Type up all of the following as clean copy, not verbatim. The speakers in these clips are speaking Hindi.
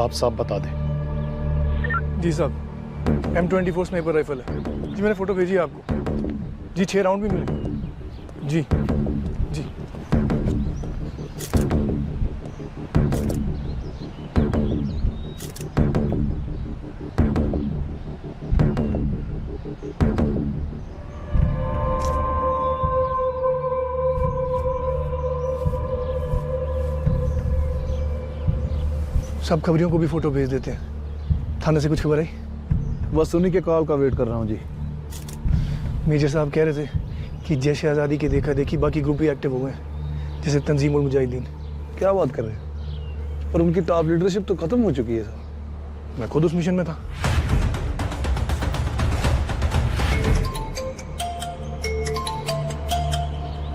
आप साहब बता दें। जी साहब, M24 स्नाइपर राइफल है जी, मैंने फ़ोटो भेजी है आपको जी। 6 राउंड भी मिले जी जी। सब खबरियों को भी फ़ोटो भेज देते हैं। थाने से कुछ खबर आई? बस उन्हीं के कॉल का वेट कर रहा हूँ जी। मेजर साहब कह रहे थे कि जैसे आज़ादी की देखा देखी बाकी ग्रुप भी एक्टिव हो गए, जैसे तंजीम और मुजाहिदीन। क्या बात कर रहे हैं? पर उनकी टॉप लीडरशिप तो खत्म हो चुकी है साहब। मैं खुद उस मिशन में था।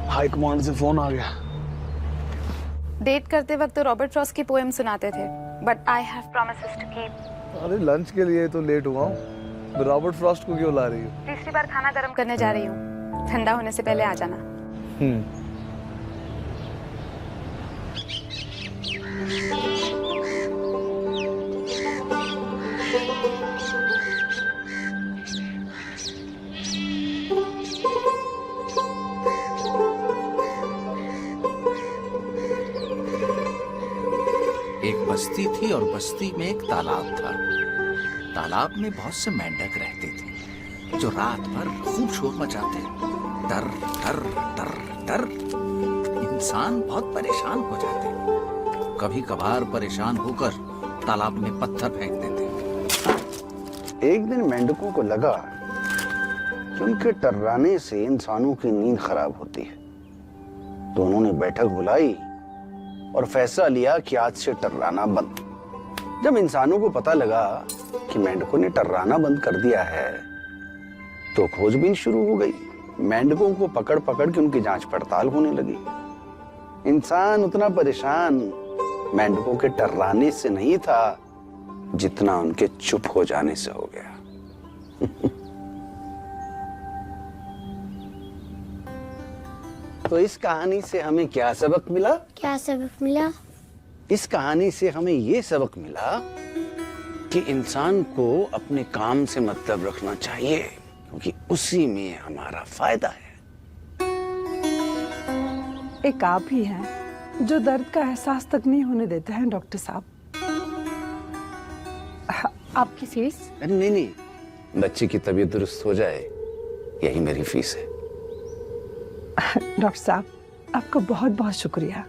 हाई कमांड से फोन आ गया। डेट करते वक्त तो रॉबर्ट फ्रॉस्ट की पोएम सुनाते थे, but I have promises to keep. अरे लंच के लिए तो लेट हुआ हूँ, रॉबर्ट फ्रॉस्ट को क्यों ला रही हो? तीसरी बार खाना गर्म करने जा रही हूँ, ठंडा होने से पहले आ जाना। एक बस्ती थी और बस्ती में एक तालाब था। तालाब में बहुत से मेंढक रहते थे जो रात भर खूब शोर मचाते, डर डर डर डर। इंसान बहुत परेशान हो जाते, कभी कभार परेशान होकर तालाब में पत्थर फेंक देते। एक दिन मेंढकों को लगा कि उनके टर्राने से इंसानों की नींद खराब होती है, तो उन्होंने बैठक बुलाई और फैसला लिया कि आज से टर्राना बंद। जब इंसानों को पता लगा कि मेंढकों ने टर्राना बंद कर दिया है, तो खोजबीन शुरू हो गई। मेंढकों को पकड़ पकड़ के उनकी जांच पड़ताल होने लगी। इंसान उतना परेशान मेंढकों के टर्राने से नहीं था जितना उनके चुप हो जाने से हो गया। तो इस कहानी से हमें क्या सबक मिला? क्या सबक मिला? इस कहानी से हमें ये सबक मिला कि इंसान को अपने काम से मतलब रखना चाहिए, क्योंकि उसी में हमारा फायदा है। एक आप ही हैं जो दर्द का एहसास तक नहीं होने देते हैं डॉक्टर साहब। आपकी फीस? नहीं नहीं, बच्चे की तबीयत दुरुस्त हो जाए यही मेरी फीस है। डॉक्टर साहब आपका बहुत बहुत शुक्रिया।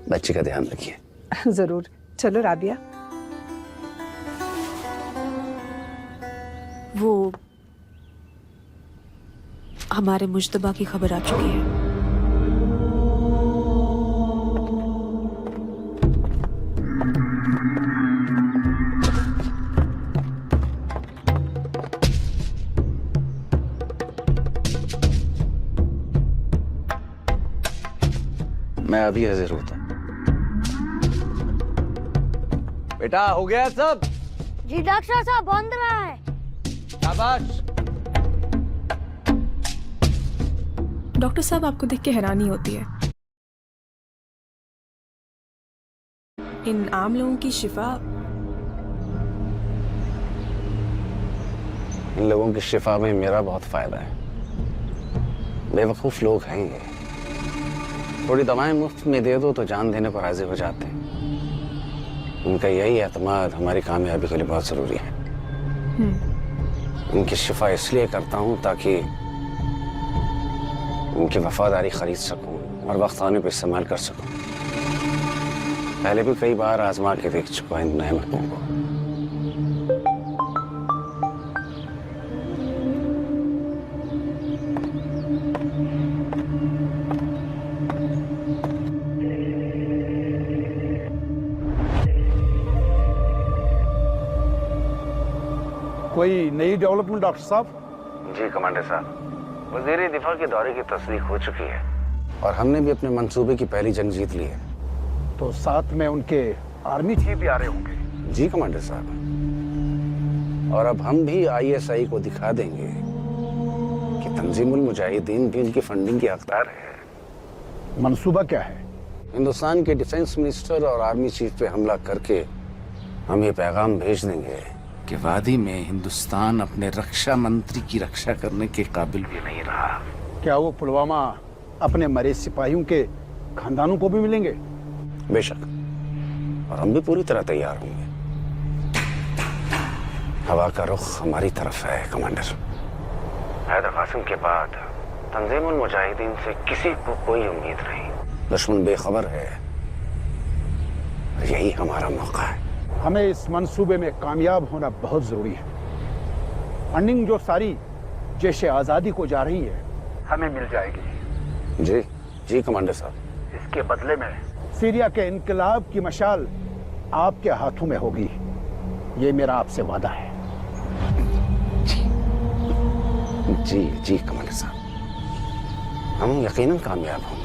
बच्चे का ध्यान रखिए। जरूर। चलो राबिया। वो हमारे मुश्तबा की खबर आ चुकी है। मैं अभी हाजिर होता। बेटा हो गया सब? जी डॉक्टर साहब, बंद रहा है। शाबाश। डॉक्टर साहब आपको देख के हैरानी होती है। इन आम लोगों की शिफा। इन लोगों की शिफा में मेरा बहुत फायदा है। बेवकूफ लोग हैं ये। थोड़ी दवाएं मुफ्त में दे दो तो जान देने को राजी हो जाते हैं। उनका यही एतमाद हमारी कामयाबी के लिए बहुत जरूरी है। उनकी शिफा इसलिए करता हूं ताकि उनकी वफादारी खरीद सकूं और वक्त आने पर इस्तेमाल कर सकूं। पहले भी कई बार आजमा के देख चुका इन नेमतों को। कोई नई डेवलपमेंट डॉक्टर साहब? जी कमांडर साहब, वज़ीर दिफा के दौरे की तस्दीक हो चुकी है और हमने भी अपने मंसूबे की पहली जंग जीत ली है। तो साथ में उनके आर्मी चीफ भी आ रहे होंगे? जी कमांडर साहब, और अब हम भी ISI को दिखा देंगे कि तंजीमुल मुजाहिदीन भी उनकी फंडिंग की हकदार है। मंसूबा क्या है? हिंदुस्तान के डिफेंस मिनिस्टर और आर्मी चीफ पे हमला करके हम ये पैगाम भेज देंगे कि वादी में हिंदुस्तान अपने रक्षा मंत्री की रक्षा करने के काबिल भी नहीं रहा। क्या वो पुलवामा अपने मरे सिपाहियों के खानदानों को भी मिलेंगे? बेशक, और हम भी पूरी तरह तैयार होंगे। हवा का रुख हमारी तरफ है कमांडर। हैदर कासिम के बाद तंजीमुल मुजाहिदीन से किसी को कोई उम्मीद नहीं। दुश्मन बेखबर है, यही हमारा मौका है। हमें इस मंसूबे में कामयाब होना बहुत जरूरी है। फंडिंग जो सारी जैश आज़ादी को जा रही है, हमें मिल जाएगी। जी जी कमांडर साहब। इसके बदले में सीरिया के इनकलाब की मशाल आपके हाथों में होगी, ये मेरा आपसे वादा है। जी जी कमांडर साहब, हम यकीनन कामयाब होंगे।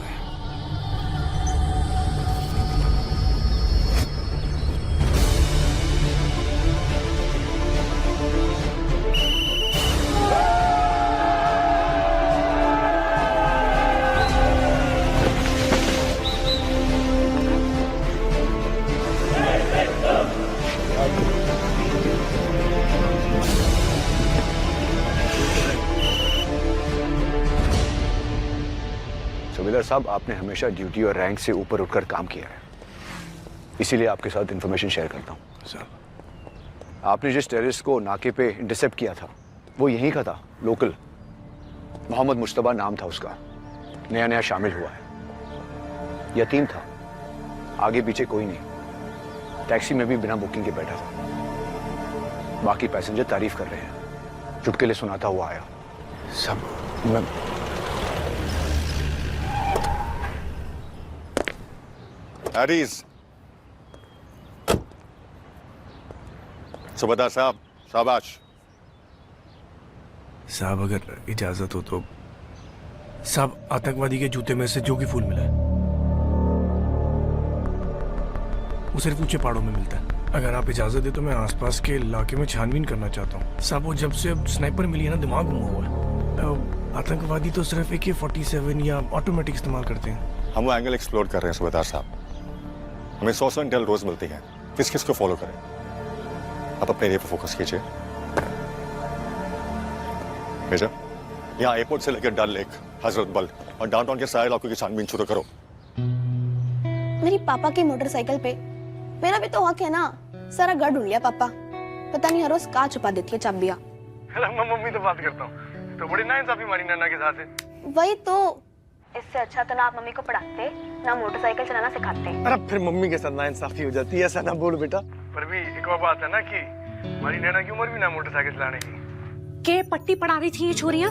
सुबेदार साहब, आपने हमेशा ड्यूटी और रैंक से ऊपर उठकर काम किया है, इसीलिए आपके साथ इंफॉर्मेशन शेयर करता हूँ। सर, आपने जिस टेररिस्ट को नाके पे इंटरसेप्ट किया था वो यहीं का था, लोकल। मोहम्मद मुश्तबा नाम था उसका, नया नया शामिल हुआ है। यतीम था, आगे पीछे कोई नहीं, टैक्सी में भी बिना बुकिंग के बैठा था। बाकी पैसेंजर तारीफ कर रहे हैं। चुटकुले सुनाता हुआ आया। सब मैं हरीज, सुबेदार साहब, शाबाश। साहब अगर इजाजत हो तो साहब, आतंकवादी के जूते में से जोगी फूल मिला है, वो सिर्फ ऊंचे पहाड़ों में मिलता है। अगर आप इजाजत दे तो मैं आसपास के इलाके में छानबीन करना चाहता हूँ। साहब, वो जब से अब स्नाइपर मिली है ना, दिमाग घुमा हुआ है। आतंकवादी तो सिर्फ AK-47 या ऑटोमेटिक इस्तेमाल करते हैं। हम वो एंगल एक्सप्लोर कर रहे हैं सुबेदार साहब। हमें 100 इंटेल रोज मिलती है, किस किस को फॉलो करें। आप अपने एरिया पर फोकस कीजिए। भेजा, यहाँ एयरपोर्ट से लेकर डल लेक, हजरत बल और डाउनटाउन के सारे इलाकों की छानबीन शुरू करो। मेरी पापा की मोटरसाइकिल पे मेरा भी तो हक है ना। सारा घर ढूंढ लिया पापा, पता नहीं हर रोज कहाँ छुपा देती है चाबियाँ। मैं मम्मी तो बात करता हूँ, तो बड़ी नाइंसाफी हमारी नाना के साथ है। वही तो, इससे अच्छा तो ना आप मम्मी को पढ़ाते ना मोटरसाइकिल चलाना सिखाते। अरे फिर मम्मी के साथ नाइंसाफी हो जाती है, ऐसा ना बोल बेटा। पर भी एक और बात है ना कि हमारी नैना की उम्र भी ना मोटरसाइकिल चलाने की। के पट्टी पढ़ा रही थी ये छोरिया?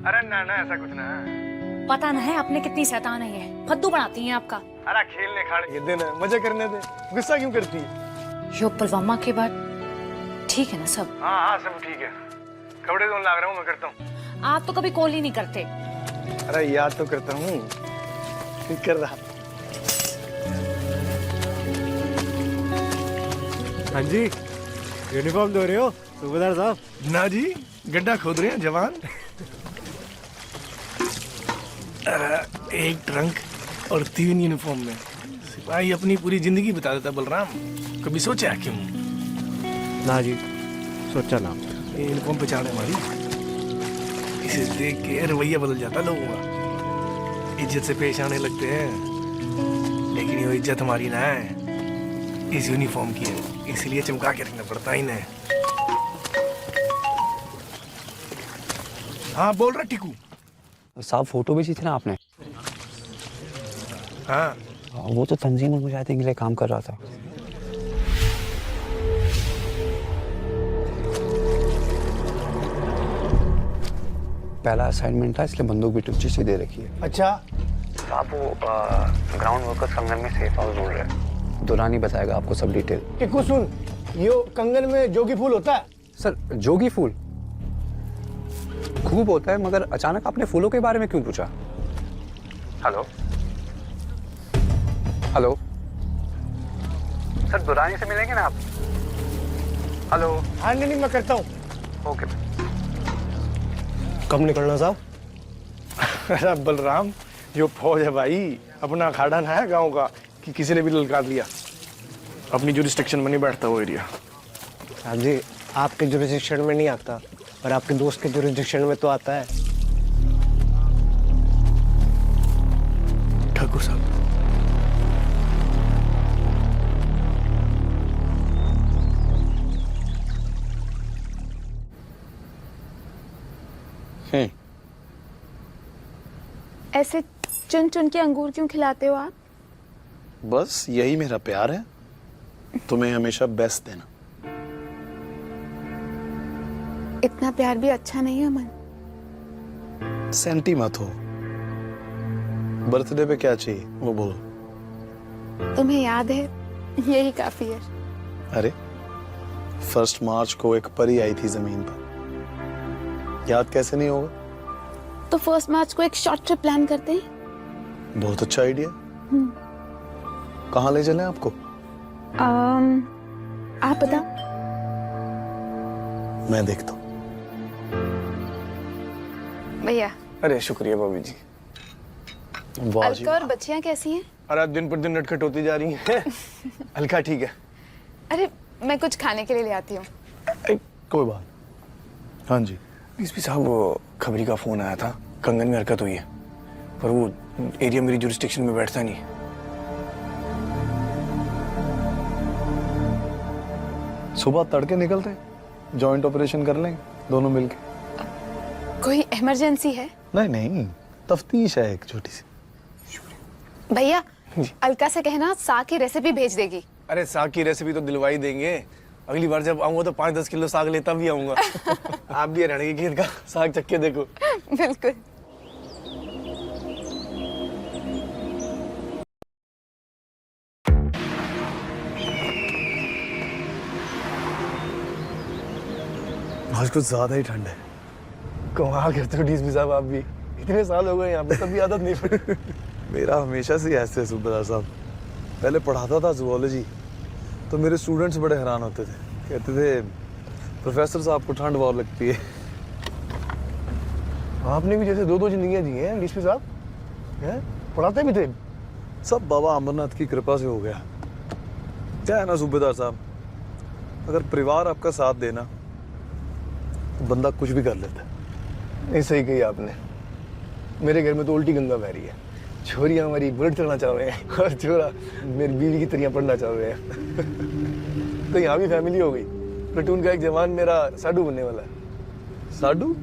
अरे ना ना, ऐसा कुछ ना है। पता ना है अपने कितनी शैतान है ये, फद्दू बनाती हैं आपका। अरे खेलने खाने के दिन है, मजे करने दे, गुस्सा क्यों करती है? यो पुलवामा के बाद ठीक है ना सब? हाँ हाँ, सब ठीक है। कपड़े धोने लग रहा हूँ, मैं करता हूँ। आप तो कभी कॉल ही नहीं करते। अरे याद तो करता हूँ, कर रहा। हाँ जी, यूनिफॉर्म धो रहे हो सुबेदार साहब? ना जी, गड्ढा खोद रहे हैं जवान। एक ट्रंक और 3 यूनिफॉर्म में सिपाही अपनी पूरी जिंदगी बिता देता। बलराम, कभी सोचा क्यों? ना जी, सोचा ना। ये यूनिफॉर्म पहचान है हमारी, इसे देख के रवैया बदल जाता लोगों का, इज्जत से पेश आने लगते हैं। लेकिन ये इज्जत हमारी ना है, इस यूनिफॉर्म की है, इसलिए चमका के रखना पड़ता है इन्हें। हाँ बोल रहा टिकू साहब, फोटो भेजी थी ना आपने? हाँ, वो तो तंजीम मुजाहिदीन के लिए काम कर रहा था। पहला असाइनमेंट था, इसलिए बंदूक भी टुच्ची से दे रखी है। अच्छा साहब, वो ग्राउंड वर्कर्स कंगन में सेफ हाउस ढूंढ रहे हैं। दुरानी बताएगा आपको सब डिटेल। टिकू सुन, यो कंगन में जोगी फूल होता है? सर, जोगी फूल खूब होता है, मगर अचानक आपने फूलों के बारे में क्यों पूछा? हेलो हेलो सर, दुरानी से मिलेंगे ना आप? हेलो। हाँ नहीं, मैं करता हूँ। ओके। कब निकलना साहब? अरे बलराम, जो फौज है भाई, अपना अखाड़ा ना है गांव का कि किसी ने भी ललकार लिया। अपनी जुरिस्डिक्शन में नहीं बैठता वो एरिया। साहब जी, आपके जुरिस्डिक्शन में नहीं आता, पर आपके दोस्त के जुरिस्डिक्शन में तो आता है। ठाकुर साहब, ऐसे चुन चुन के अंगूर क्यों खिलाते हो आप? बस यही मेरा प्यार है, तुम्हें हमेशा बेस्ट देना। इतना प्यार भी अच्छा नहीं है अमन। सेंटी मत हो। बर्थडे पे क्या चाहिए वो बोलो। तुम्हें याद है, यही काफी है। अरे 1 मार्च को एक परी आई थी जमीन पर, याद कैसे नहीं होगा? तो 1 मार्च को एक शॉर्ट ट्रिप प्लान करते हैं। बहुत अच्छा आइडिया। कहाँ ले चलें आपको? आप बताओ। मैं देखता हूँ। भैया। अरे शुक्रिया भाभी जी। वाह जी। अलका और बच्चियां कैसी हैं? अरे दिन पर दिन नटखट होती जा रही हैं। अलका ठीक है। अरे मैं कुछ खाने के लिए ले आती हूँ। कोई बात। हाँ जी। डीएसपी साहब, वो खबरी का फोन आया था, कंगन में हरकत हुई है, पर वो एरिया मेरी जुरिस्डिक्शन में बैठता नहीं। सुबह तड़के निकलते, जॉइंट ऑपरेशन कर लेंगे दोनों मिलके। कोई इमरजेंसी है? नहीं नहीं, तफ्तीश है एक छोटी सी। भैया, अलका से कहना साग की रेसिपी भेज देगी। अरे साग की रेसिपी तो दिलवाई देंगे, अगली बार जब आऊंगा तो 5-10 किलो साग लेता भी आऊंगा। आप भी हरियाणा के खेत का साग चख के देखो। बिल्कुल। आज कुछ ज्यादा ही ठंड है। कमाल करते हो डीएसपी साहब, आप भी इतने साल हो गए यहाँ पे, तब भी आदत नहीं पड़ी। मेरा हमेशा से ऐसे है सूबेदार साहब। पहले पढ़ाता था जूलॉजी, तो मेरे स्टूडेंट्स बड़े हैरान होते थे, कहते थे प्रोफेसर साहब को ठंड बहुत लगती है। आपने भी जैसे 2-2 जिंदगियां जी हैं डीएसपी साहब, हैं? पढ़ाते भी थे। सब बाबा अमरनाथ की कृपा से हो गया। क्या है ना सूबेदार साहब, अगर परिवार आपका साथ देना तो बंदा कुछ भी कर लेता है। नहीं, सही कही आपने। मेरे घर में तो उल्टी गंगा बह रही है। छोरियां हमारी बुलेट चढ़ना चाह रहे हैं और छोरा मेरी बीवी की तरियां पढ़ना चाह रहे हैं। तो यहाँ भी फैमिली हो गई। प्लेटून का एक जवान मेरा साडू बनने वाला है। साडू?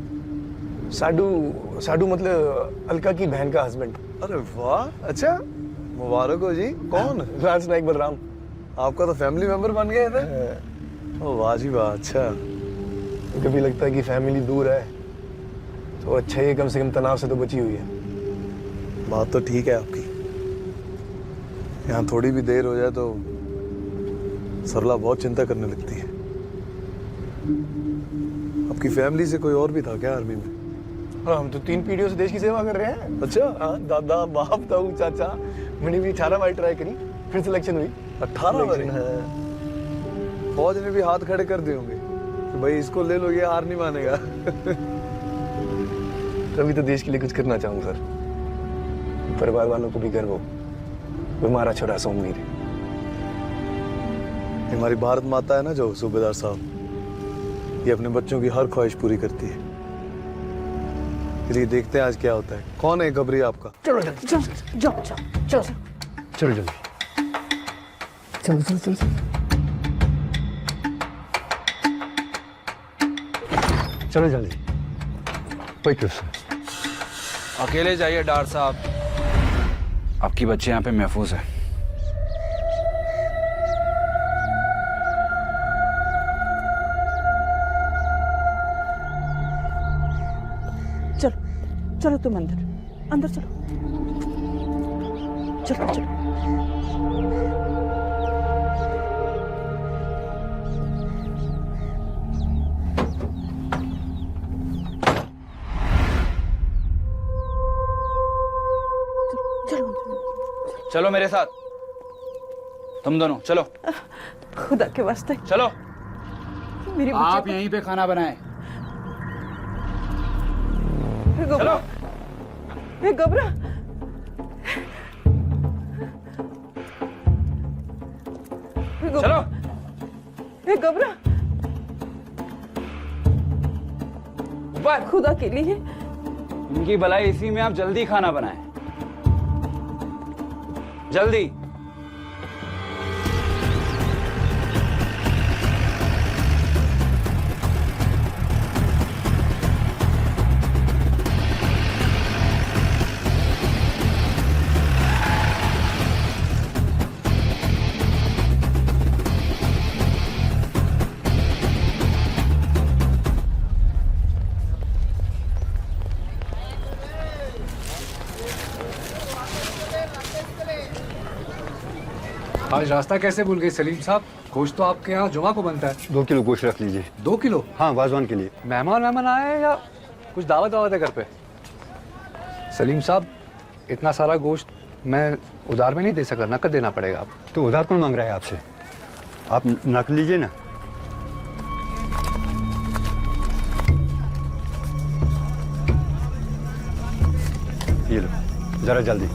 साडू साडू मतलब अलका की बहन का हस्बैंड। अरे वाह, अच्छा, मुबारक हो जी। कौन? लांस नाइक बलराम। आपका तो फैमिली मेंबर बन गए थे। ओ वाह जी वाह। अच्छा, कभी लगता है कि फैमिली दूर है तो अच्छा ही, कम से कम तनाव से तो बची हुई है। बात तो ठीक है आपकी। यहाँ थोड़ी भी देर हो जाए तो सरला बहुत चिंता करने लगती है। आपकी फैमिली से कोई और भी था क्या आर्मी में? हाँ, हम तो 3 पीढ़ियों से देश की सेवा कर रहे हैं। अच्छा। हाँ, दादा बाप ताऊ चाचा। मैंने भी 18 बार ट्राई करी, फिर सिलेक्शन हुई। 18 बार? फौज ने भी हाथ खड़े कर दिए होंगे कि भाई इसको ले लो, ये हार नहीं मानेगा। कभी तो देश के लिए कुछ करना चाहूँ सर, परिवार वालों को भी गर्व हो, हमारा छोरा सोमवीर। हमारी भारत माता है ना जो सूबेदार साहब, ये अपने बच्चों की हर ख्वाहिश पूरी करती है। चलिए देखते हैं आज क्या होता है। कौन है खबरी आपका? चलो जल्दी, जाओ जाओ जाओ चलो चलो जल्दी, चलो चलो चलो चलो जल्दी। अकेले जाइए डार साहब, आपकी बच्चे यहाँ पे महफूज है। चलो चलो तुम अंदर अंदर चलो चलो चलो। चलो मेरे साथ, तुम दोनों चलो। खुदा के वास्ते चलो। मेरी आप यहीं पे खाना बनाए। चलो। ये घबरा। चलो। घबरा खुदा के लिए इनकी भलाई इसी में आप जल्दी खाना बनाएं, जल्दी। आज रास्ता कैसे भूल गए सलीम साहब? गोश्त तो आपके यहाँ जुमा को बनता है। 2 किलो गोश्त रख लीजिए। 2 किलो? हाँ, वाजवान के लिए। मेहमान आए हैं या कुछ दावत है घर पे? सलीम साहब, इतना सारा गोश्त मैं उधार में नहीं दे सकता, नकद देना पड़ेगा। आप तो उधार कौन मांग रहा है आपसे? आप नक लीजिए ना। ये लो, जरा जल्दी।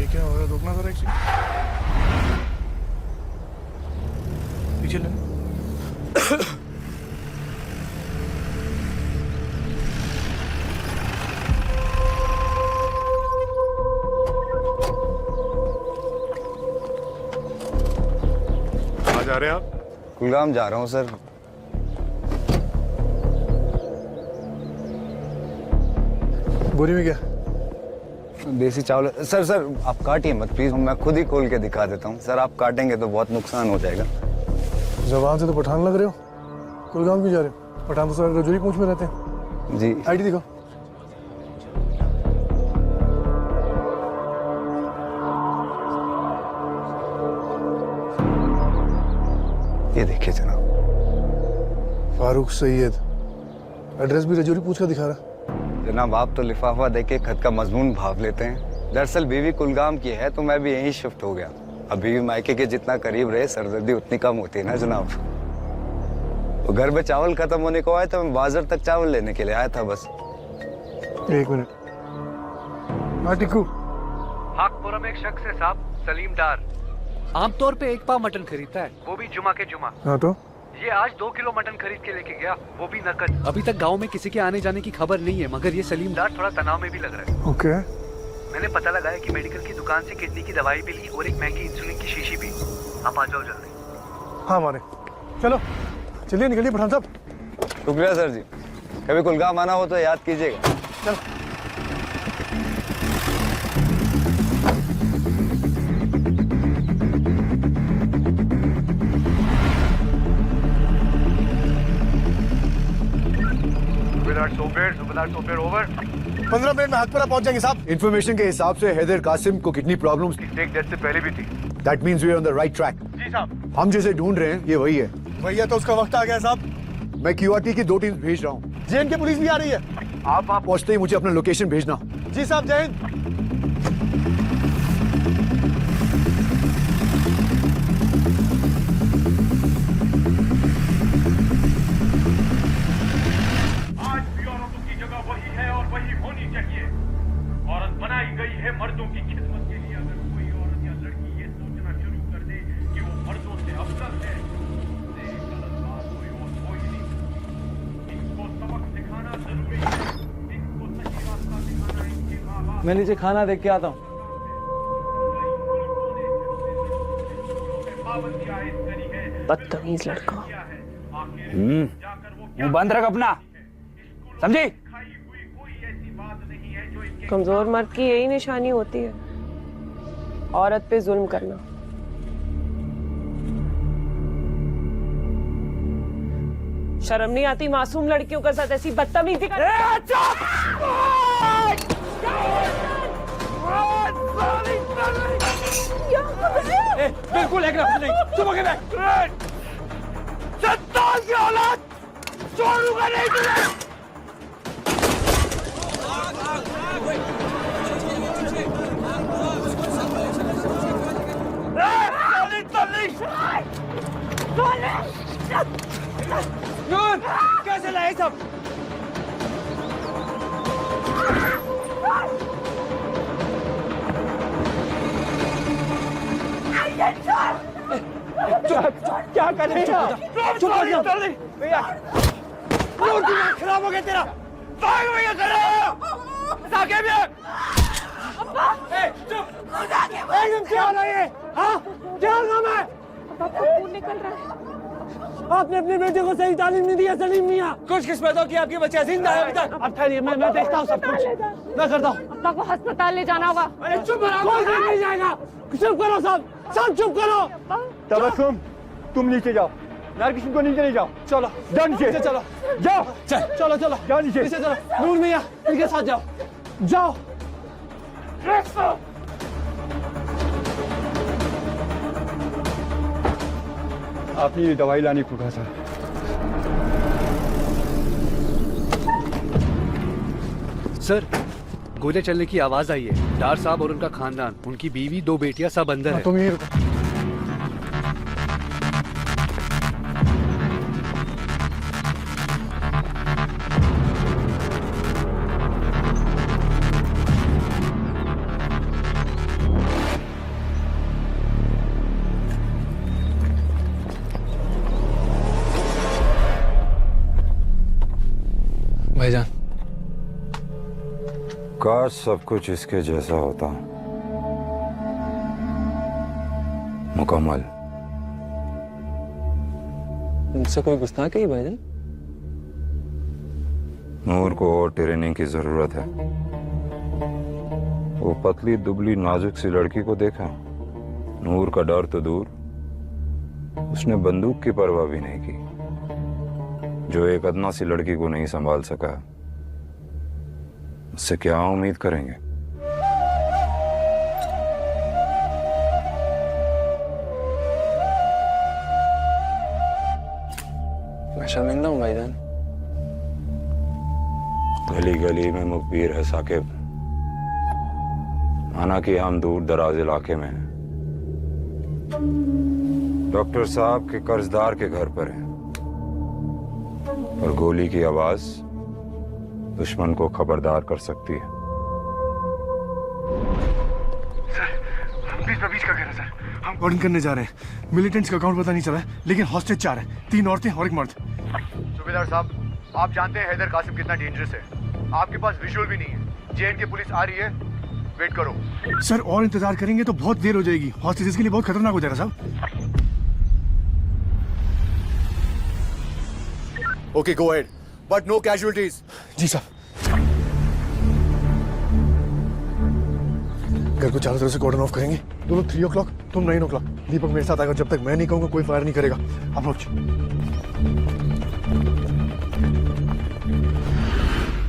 क्या हो रहा है? रोकना जरा एक सेकंड। पीछे ले। कहाँ जा रहे हैं आप? कुलगाम जा रहा हूँ सर। बोरी में क्या? देसी चावल। सर आप काटिए मत प्लीज, मैं खुद ही खोल के दिखा देता हूँ। सर आप काटेंगे तो बहुत नुकसान हो जाएगा। जवान से तो पठान लग रहे हो, कुलगाम क्यों जा रहे हो? पठान तो सर रजौरी पूंछ में रहते हैं। जी। आईडी दिखाओ। ये देखिए जनाब। फारूक सैयद, एड्रेस भी रजौरी पूंछ का दिखा रहा। जनाब आप तो लिफाफा देके खत का मजमून भाप लेते हैं। दरअसल बीवी कुलगाम की है तो मैं भी यहीं शिफ्ट हो गया। अब बीवी मायके के जितना करीब रहे सरदर्दी उतनी कम होती है ना जनाब। वो घर में चावल खत्म होने को आया तो मैं बाजार तक चावल लेने के लिए आया था बस। 1 मिनट। हाँ टिक्कू। हाकपुरा में एक शख्स है साहब, सलीम डार। आमतौर पे 1 पाव मटन खरीदता है, वो भी जुमा के जुमा। हाँ तो ये आज 2 किलो मटन खरीद के लेके गया, वो भी नकद। अभी तक गांव में किसी के आने जाने की खबर नहीं है, मगर ये सलीम डार थोड़ा तनाव में भी लग रहा है। ओके। मैंने पता लगाया कि मेडिकल की दुकान से किडनी की दवाई भी ली और एक महंगी इंसुलिन की शीशी भी। आप आ जाओ जल्दी। हाँ मारे, चलो चलिए निकलिए पठान साहब। शुक्रिया सर जी, कभी कुलगाम आना हो तो याद कीजिएगा। चलो। सुबेदार सोफेर ओवर। 15 मिनट में हाकपुरा पहुंच जाएंगे साहब। इन्फॉर्मेशन के हिसाब से हैदर कासिम को किडनी प्रॉब्लम्स एक डेट से पहले भी थी। That means we are on the right track. जी साहब। हम जिसे ढूंढ रहे हैं ये वही है। भैया तो उसका वक्त आ गया साहब। मैं क्यूआरटी की 2 टीम्स भेज रहा हूँ। जेएन के पुलिस भी आ रही है। आप वहाँ पहुँचते ही मुझे अपना लोकेशन भेजना। जी साहब, जय हिंद। मर्दों की खिदमत के लिए अगर कोई औरत या लड़की ये सोचना शुरू कर दे कि वो मर्दों से अफजल है, गलत बात कोई नहीं। इनको सबक सिखाना जरूरी है, इनको सही रास्ता दिखाना इनके माँ-बाप। मैं नीचे खाना देख के आता हूँ। बदतमीज लड़का। मुंह बंद रख अपना, समझी? कमजोर मर्द की यही निशानी होती है, औरत पे जुल्म करना। शर्म नहीं आती मासूम लड़कियों के साथ ऐसी बदतमीजी कर? बिल्कुल एक रफ्त नहीं, चुप होके बैठ। सत्ताल की औलाद, छोड़ूंगा नहीं तुझे। कैसे लाए सब? क्या कर रहे हो? चुप कर जा भैया। दिमाग खराब हो गया तेरा। भाग भैया तेरा। साके भी। ए चुप। एकदम क्या हो रहा है? हाँ क्या नाम है? खून निकल रहा है। आपने अपने बेटे को सही तालीम नहीं दिया सलीम मियां। कुछ किस्मत हो कि आपकी बच्चा जिंदा है अभी तक। अब ठहरिए, मैं देखता हूँ सब कुछ। मैं करता हूँ। अब्बा को अस्पताल ले जाना होगा। अरे चुप करो, कोई नहीं जाएगा। चुप करो सब चुप करो। तबस्सुम, तुम नीचे जाओ। नारकिशन को नीचे ले जाओ। चलो जाओ नीचे। चलो जाओ। चलो जाओ नीचे चलो। नूर मियां इनके साथ जाओ। आपने ये दवाई लाने को कहा था। सर, गोले चलने की आवाज आई है। डार साहब और उनका खानदान, उनकी बीवी, 2 बेटियां सब अंदर है। तुम ये भाईजान, काश सब कुछ इसके जैसा होता, मुकम्मल। तुमसे कोई गुस्ताखी है भाईजान? नूर को और ट्रेनिंग की जरूरत है। वो पतली दुबली नाजुक सी लड़की को देखा, नूर का डर तो दूर, उसने बंदूक की परवाह भी नहीं की। जो एक अदना सी लड़की को नहीं संभाल सका, उससे क्या उम्मीद करेंगे? मैं शर्मिंदा हूँ भाईजान। गली गली में मुखबिर है साकिब, माना कि हम दूर दराज इलाके में हैं। डॉक्टर साहब के कर्जदार के घर पर है और गोली की आवाज दुश्मन को खबरदार कर सकती है। सर, हम बीच का घेरा सर। हम कॉर्डिंग करने जा रहे हैं। मिलिटेंट्स का अकाउंट पता नहीं चला है, लेकिन हॉस्टेज 4 है, 3 औरतें और 1 मर्द। सूबेदार साहब, आप जानते हैं हैदर कासिम कितना डेंजरस है। आपके पास विजुअल भी नहीं है। जेएनके पुलिस आ रही है, वेट करो। सर, और इंतजार करेंगे तो बहुत देर हो जाएगी। हॉस्टेजेस के लिए बहुत खतरनाक हो जाएगा साहब। Okay, go ahead, but no casualties. जी साहब। घर को चारों तरफ से कॉर्डन ऑफ करेंगे। दोनों 3 o'clock, तुम 9 o'clock। दीपक मेरे साथ आएगा। जब तक मैं नहीं कहूंगा कोई फायर नहीं करेगा। अप्रोच।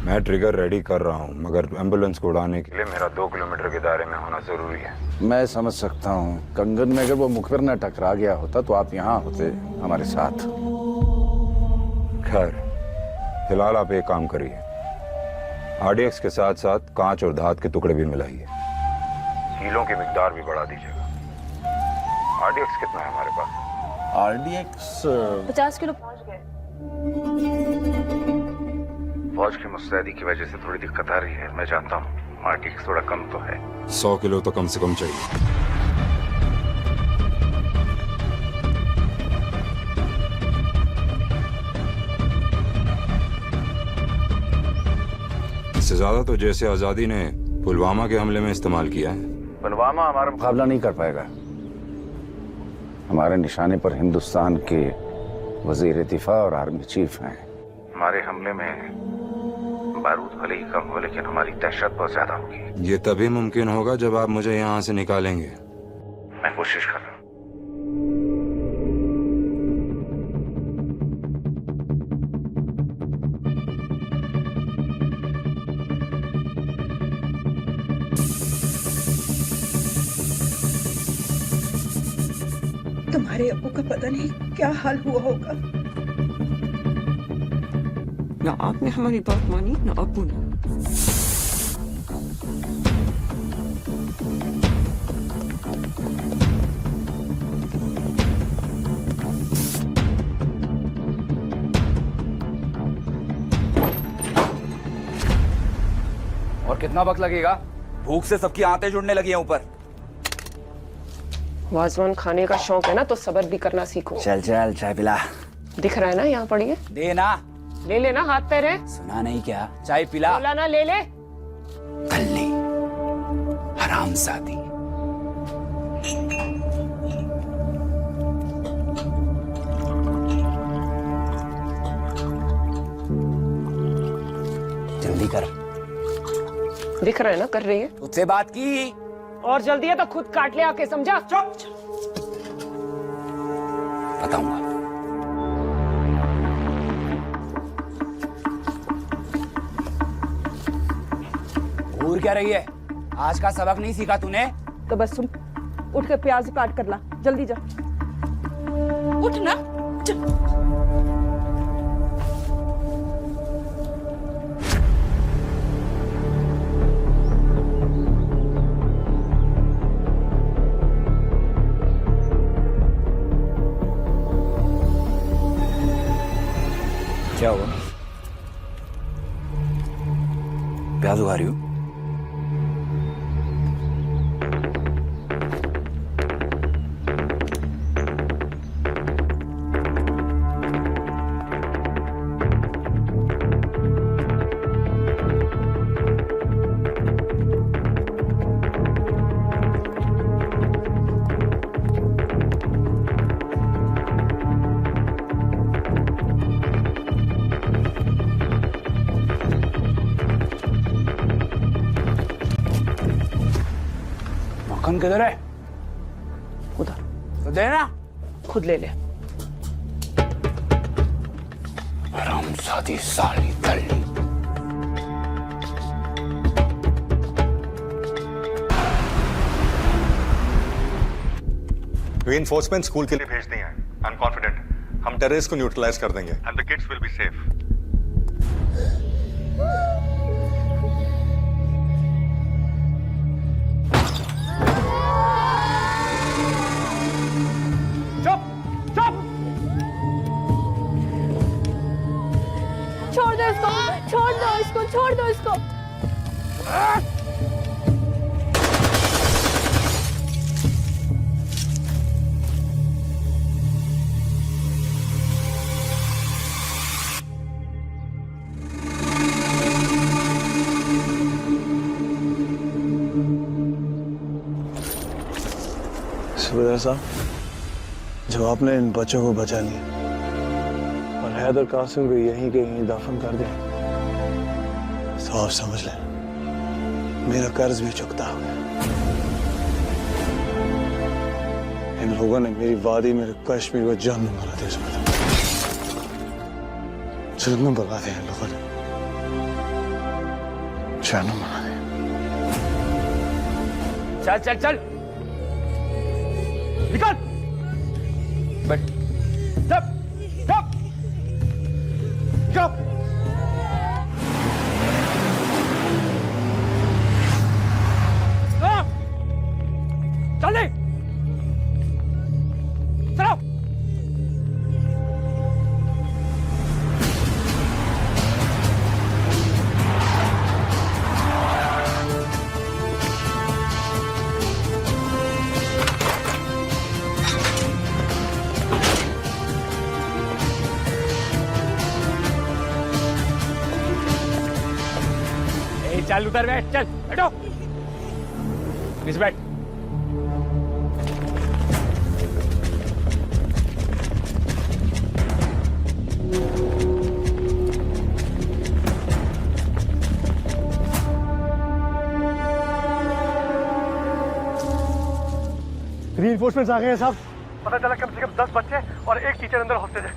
मैं ट्रिगर रेडी कर रहा हूं, मगर एम्बुलेंस को उड़ाने के लिए मेरा 2 किलोमीटर के दायरे में होना जरूरी है। मैं समझ सकता हूँ। कंगन में अगर वो मुखबिर न टकरा गया होता तो आप यहाँ होते हमारे साथ। खैर, फिलहाल आप एक काम करिए, आरडीएक्स के साथ साथ कांच और धात के टुकड़े भी मिलाइए। हीलों की मिकदार भी बढ़ा दीजिएगा। आरडीएक्स कितना है हमारे पास? आरडीएक्स 50 किलो पहुंच गए। फौज की मुस्तैदी की वजह से थोड़ी दिक्कत आ रही है, मैं जानता हूँ। आरडीएक्स थोड़ा कम तो है। 100 किलो तो कम से कम चाहिए। इससे ज्यादा तो जैसे आजादी ने पुलवामा के हमले में इस्तेमाल किया है। पुलवामा हमारा मुकाबला नहीं कर पाएगा। हमारे निशाने पर हिंदुस्तान के वजीर दिफा और आर्मी चीफ हैं। हमारे हमले में बारूद भले ही कम हो, लेकिन हमारी दहशत बहुत ज्यादा होगी। ये तभी मुमकिन होगा जब आप मुझे यहाँ से निकालेंगे। मैं कोशिश कर रहा हूँ। तुम्हारे अब्बू का पता नहीं क्या हाल हुआ होगा। ना आपने हमारी बात मानी, ना अब्बू ने। और कितना वक्त लगेगा? भूख से सबकी आंतें जुड़ने लगी हैं ऊपर। वाजवान खाने का शौक है ना तो सब्र भी करना सीखो। चल चल चाय पिला। दिख रहा है ना यहाँ पड़ी है, देना। ले लेना, हाथ पैर है। सुना नहीं क्या? चाय पिला। बोला ना ले ले। कल्ली हरामजादी। जल्दी कर। दिख रहा है ना कर रही है। तुझसे बात की। और जल्दी है तो खुद काट ले आके, समझा? बताऊंगा। घूर क्या रही है? आज का सबक नहीं सीखा तूने? तो बस सुन, उठ के प्याज काट कर ला, जल्दी जा। उठ ना। क्या हुआ? प्याज उगा रही हूँ। मक्खन किधर है? उधर। तो देना। खुद ले ले। हरामजादी साली दल्ली। रीइंफोर्समेंट स्कूल के लिए भेज दिए हैं। आई एम कॉन्फिडेंट हम टेररिस्ट को न्यूट्रलाइज कर देंगे and the kids will be safe. छोड़ दो इसको, छोड़ दो इसको, छोड़ दो इसको। सुबेदार साहब, जब आपने इन बच्चों को बचा लिया और हैदर कासिम को यहीं के यहीं दफन कर दिया तो आप समझ लें मेरा कर्ज भी चुकता हो गया। इन लोगों ने मेरी वादी, मेरे कश्मीर को जहन्नुम बना दिया। जहन्नुम बना दिया इन लोगों ने, जहन्नुम बना दिया। चल चल चल निकल। बैठ। चुप चुप चुप। चल दे। चलो। चल उधर बैठ, चल बैठो। इस बैठ। रीइंफोर्समेंट्स आ गए हैं साहब। पता चला कम से कम 10 बच्चे और एक टीचर अंदर हॉस्टेज है।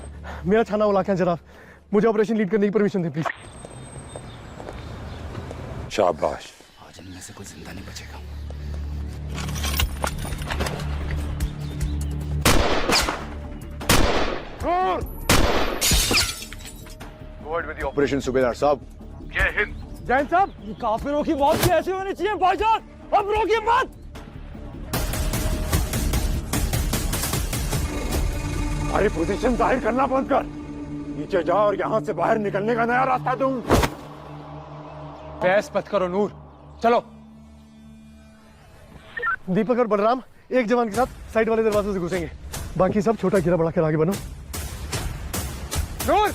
मेरा थाना इलाका है जनाब, मुझे ऑपरेशन लीड करने की परमिशन दे प्लीज। शाबाश। आज इनमें से कोई जिंदा नहीं बचेगा। Go ahead with the operation, सुबेदार साहब। जय हिंद। जैन साहब, ये काफिरों की मौत कैसे होनी चाहिए भाईजान? अब रोकिए मत। अरे पोजीशन जाहिर करना बंद कर, नीचे जा और यहाँ से बाहर निकलने का नया रास्ता ढूंढ। बहस मत करो नूर, चलो। दीपक और बलराम एक जवान के साथ साइड वाले दरवाजे से घुसेंगे, बाकी सब छोटा घेरा बढ़ा कर आगे बनो। नूर,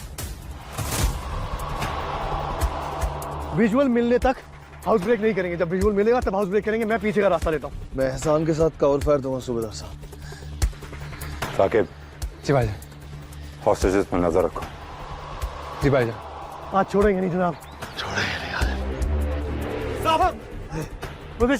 विजुअल मिलने तक हाउस ब्रेक नहीं करेंगे, जब विजुअल मिलेगा तब हाउस ब्रेक करेंगे। मैं पीछे का रास्ता लेता हूँ। मैं एहसान के साथ कवर फायर दूंगा सूबेदार साहब। साकिब, जी भाईजान। हॉस्टेजेस पर नजर रखो। जी भाईजान। आज छोड़ेंगे नहीं जनाब। छोड़ेंगे नहीं। साहब